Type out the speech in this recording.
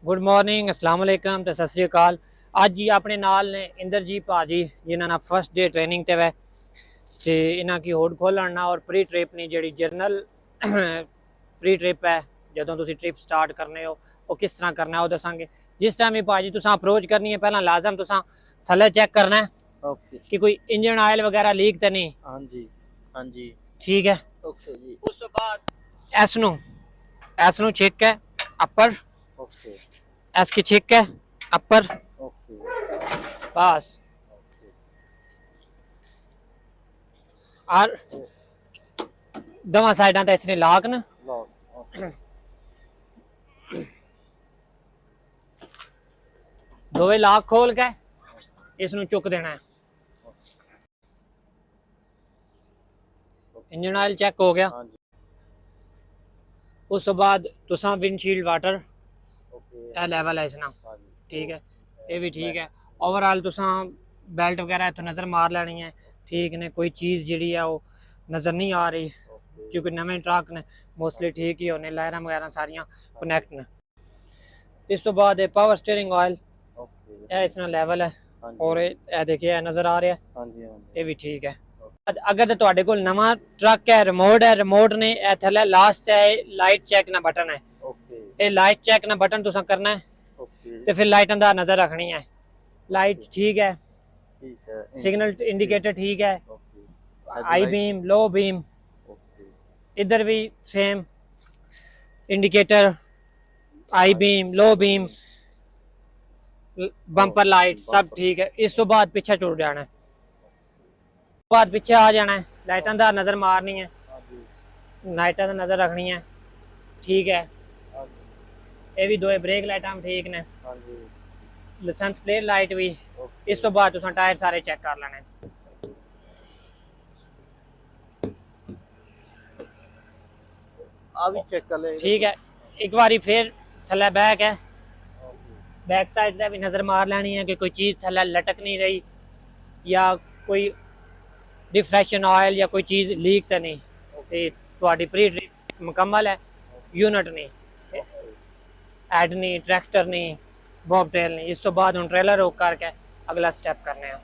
Good morning, अस्सलाम वालेकुम ते सत श्री अकाल। ਅੱਜ ਜੀ ਆਪਣੇ ਨਾਲ ਨੇ ਇੰਦਰਜੀਤ ਭਾਜੀ ਜਿਨ੍ਹਾਂ ਨਾਲ ਫਸਟ ਡੇ ਟ੍ਰੇਨਿੰਗ ਤੇ ਵੇ ਤੇ ਇਹਨਾਂ ਕੀ ਹੋਡ ਖੋਲਣ ਨਾ ਔਰ ਪ੍ਰੀ ਟ੍ਰਿਪ ਨਹੀਂ ਜਿਹੜੀ ਜਰਨਲ ਪ੍ਰੀ ਟ੍ਰਿਪ ਹੈ ਜਦੋਂ ਤੁਸੀਂ ਟ੍ਰਿਪ ਸਟਾਰਟ ਕਰਨੇ ਹੋ ਉਹ ਕਿਸ ਤਰ੍ਹਾਂ ਕਰਨਾ ਉਹ ਦੱਸਾਂਗੇ। जिस टाइम भी भाजी तुसां अप्रोच करनी है पहला लाजम तुसां थल्ले चेक करना है ओके कि कोई इंजन ऑयल वगैरह लीक तो नहीं। हाँ जी हाँ जी ठीक है, ओके जी उस तो बाद एस नु चेक है अपर, ओके एस की चेक है अपर ओके बस। ओके और दवा साइडा तो इसने लाक न लॉक ओके दोवे लाक खोल के इसनु चुक देना है। इंजन ऑयल चेक हो गया। हाँ जी उस तो बाद तुसा विंडशील्ड वाटर ओके ए लेवल है इसना, हाँ जी ठीक है, ये भी ठीक है। ओवरऑल तुसा बेल्ट वगैरह इत्थों नज़र मार लेनी है, ठीक ने कोई चीज़ जी है वो नज़र नहीं आ रही ओके क्योंकि नवे ट्रक ने मोस्टली ठीक ही होने, लायरा वगैरह सारियां कनैक्ट ने। इस तो बाद पावर स्टीयरिंग ऑयल ओके ये इसना लेवल है हाँ जी और ये देखिए नज़र आ रहा है, हाँ जी हाँ जी ये भी ठीक है। अगर तो तुहाडे कोल नवा ट्रक है, रिमोट ने ए थल्ले लास्ट है लाइट चेक ना बटन है, ओके ये लाइट चेक ना बटन तुसा करना है ओके तो फिर लाइट अंदर नज़र रखनी है। लाइट ठीक है, ठीक है सिग्नल इंडिकेटर ठीक है, okay high beam low beam okay इधर भी same indicator, high beam low beam, bumper light सब ठीक है। इस तो बाद पीछे टुट जाना है, बाद पीछे आ जाना है, लाइट अंदर नज़र मारनी है, हाँ जी लाइट अंदर नज़र रखनी है, ठीक है। हाँ जी ये भी दो ब्रेक लाइट हम ठीक ने, हाँ जी लाइसेंस प्लेट लाइट भी। ओके इस तो बाद तुसां टायर सारे चेक कर लेने। आ भी चेक कर ले ठीक है, एक बारी फिर थल्ले बैक है, ओके बैक साइड से भी नज़र मार लेनी है कि कोई चीज़ थल्ले लटक नहीं रही या कोई डिफ्रेक्शन ऑयल या कोई चीज़ लीक तो नहीं। ते तुहाडी प्री ट्रिप मुकम्मल है, यूनिट नहीं, एड नहीं, ट्रैक्टर नहीं, बॉब टेल नहीं। इस तो बाद हम ट्रेलर रोक करके अगला स्टेप करने हैं।